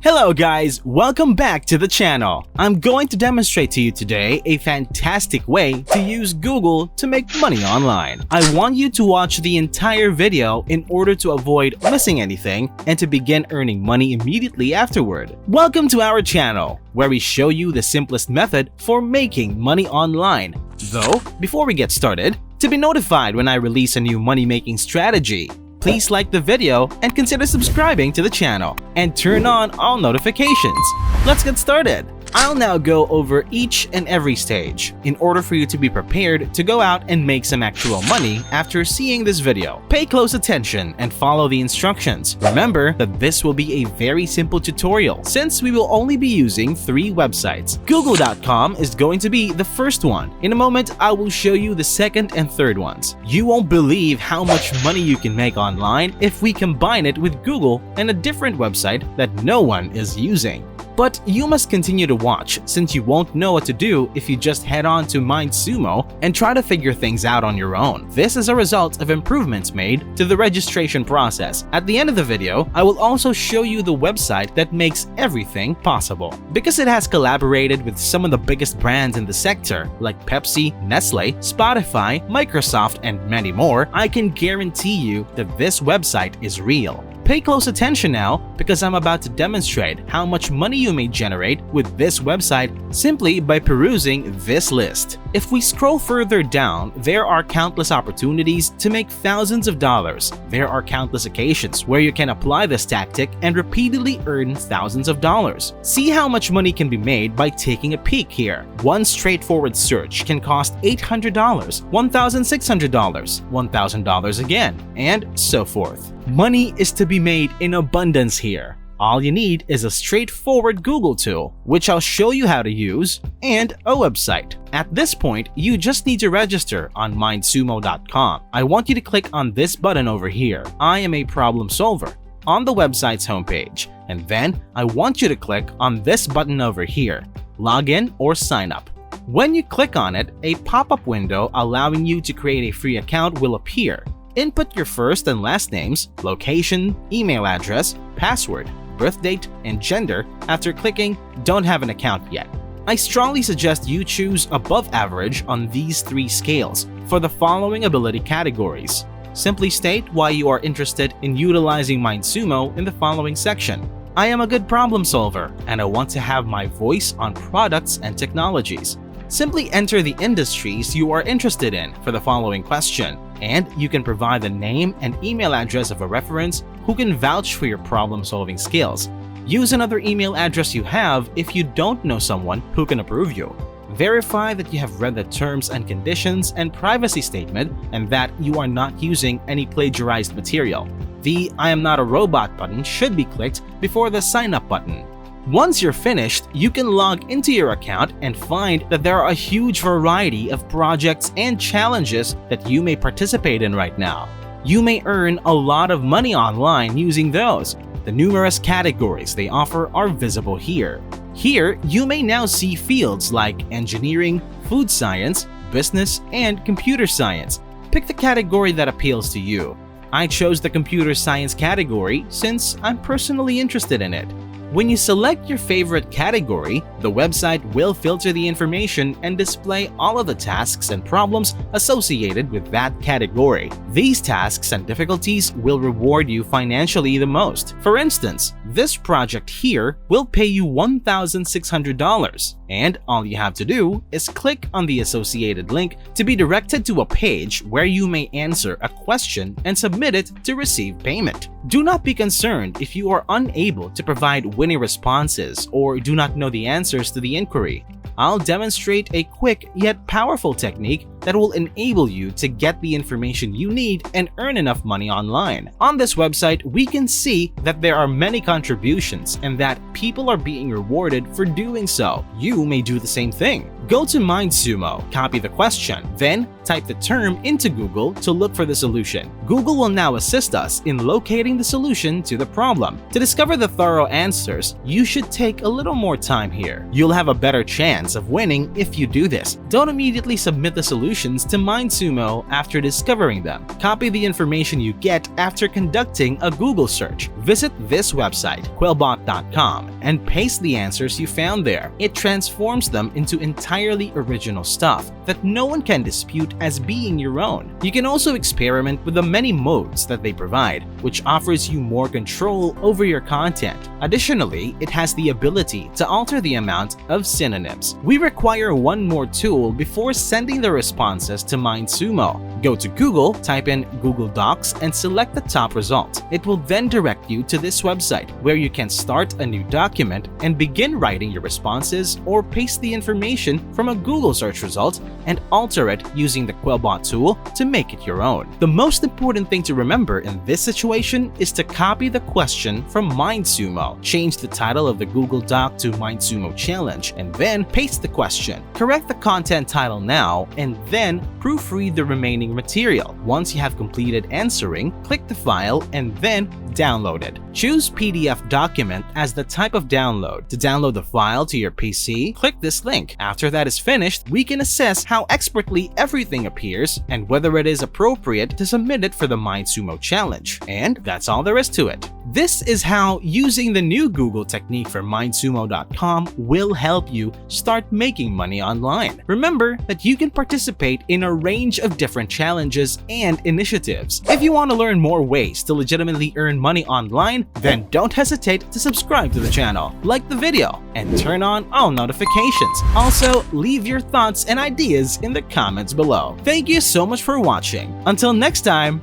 Hello guys, welcome back to the channel. I'm going to demonstrate to you today a fantastic way to use Google to make money online. I want you to watch the entire video in order to avoid missing anything and to begin earning money immediately afterward. Welcome to our channel, where we show you the simplest method for making money online. Though, before we get started, to be notified when I release a new money-making strategy, please like the video and consider subscribing to the channel and turn on all notifications. Let's get started. I'll now go over each and every stage in order for you to be prepared to go out and make some actual money after seeing this video. Pay close attention and follow the instructions. Remember that this will be a very simple tutorial since we will only be using 3 websites. Google.com is going to be the first one. In a moment, I will show you the second and third ones. You won't believe how much money you can make online if we combine it with Google and a different website that no one is using. But you must continue to watch since you won't know what to do if you just head on to MindSumo and try to figure things out on your own. This is a result of improvements made to the registration process. At the end of the video, I will also show you the website that makes everything possible. Because it has collaborated with some of the biggest brands in the sector like Pepsi, Nestle, Spotify, Microsoft, and many more, I can guarantee you that this website is real. Pay close attention now because I'm about to demonstrate how much money you may generate with this website simply by perusing this list. If we scroll further down, there are countless opportunities to make thousands of dollars. There are countless occasions where you can apply this tactic and repeatedly earn thousands of dollars. See how much money can be made by taking a peek here. One straightforward search can cost $800, $1,600, $1,000 again, and so forth. Money is to be made in abundance here. All you need is a straightforward Google tool, which I'll show you how to use, and a website. At this point, you just need to register on mindsumo.com. I want you to click on this button over here, I am a problem solver, on the website's homepage, and then I want you to click on this button over here, login or sign up. When you click on it, a pop-up window allowing you to create a free account will appear. Input your first and last names, location, email address, password, birth date, and gender after clicking Don't have an account yet. I strongly suggest you choose above average on these 3 scales for the following ability categories. Simply state why you are interested in utilizing MindSumo in the following section. I am a good problem solver and I want to have my voice on products and technologies. Simply enter the industries you are interested in for the following question, and you can provide the name and email address of a reference who can vouch for your problem-solving skills. Use another email address you have if you don't know someone who can approve you. Verify that you have read the terms and conditions and privacy statement and that you are not using any plagiarized material. The I am not a robot button should be clicked before the sign up button. Once you're finished, you can log into your account and find that there are a huge variety of projects and challenges that you may participate in right now. You may earn a lot of money online using those. The numerous categories they offer are visible here. Here, you may now see fields like engineering, food science, business, and computer science. Pick the category that appeals to you. I chose the computer science category since I'm personally interested in it. When you select your favorite category, the website will filter the information and display all of the tasks and problems associated with that category. These tasks and difficulties will reward you financially the most. For instance, this project here will pay you $1,600, and all you have to do is click on the associated link to be directed to a page where you may answer a question and submit it to receive payment. Do not be concerned if you are unable to provide winning responses or do not know the answers to the inquiry. I'll demonstrate a quick yet powerful technique that will enable you to get the information you need and earn enough money online. On this website, we can see that there are many contributions and that people are being rewarded for doing so. You may do the same thing. Go to MindSumo, copy the question, then type the term into Google to look for the solution. Google will now assist us in locating the solution to the problem. To discover the thorough answers, you should take a little more time here. You'll have a better chance of winning if you do this. Don't immediately submit the solution solutions to MindSumo after discovering them. Copy the information you get after conducting a Google search. Visit this website, quillbot.com, and paste the answers you found there. It transforms them into entirely original stuff that no one can dispute as being your own. You can also experiment with the many modes that they provide, which offers you more control over your content. Additionally, it has the ability to alter the amount of synonyms. We require one more tool before sending the responses to MindSumo. Go to Google, type in Google Docs, and select the top result. It will then direct you to this website where you can start a new document and begin writing your responses, or paste the information from a Google search result and alter it using the Quillbot tool to make it your own. The most important thing to remember in this situation is to copy the question from MindSumo, change the title of the Google Doc to MindSumo Challenge, and then paste the question. Correct the content title now, and then proofread the remaining material. Once you have completed answering, click the file and then download it. Choose PDF document as the type of download. To download the file to your PC, click this link. After that is finished, we can assess how expertly everything appears and whether it is appropriate to submit it for the MindSumo Challenge. And that's all there is to it. This is how using the new Google technique for MindSumo.com will help you start making money online. Remember that you can participate in a range of different challenges and initiatives. If you want to learn more ways to legitimately earn money online, then don't hesitate to subscribe to the channel, like the video, and turn on all notifications. Also, leave your thoughts and ideas in the comments below. Thank you so much for watching. Until next time,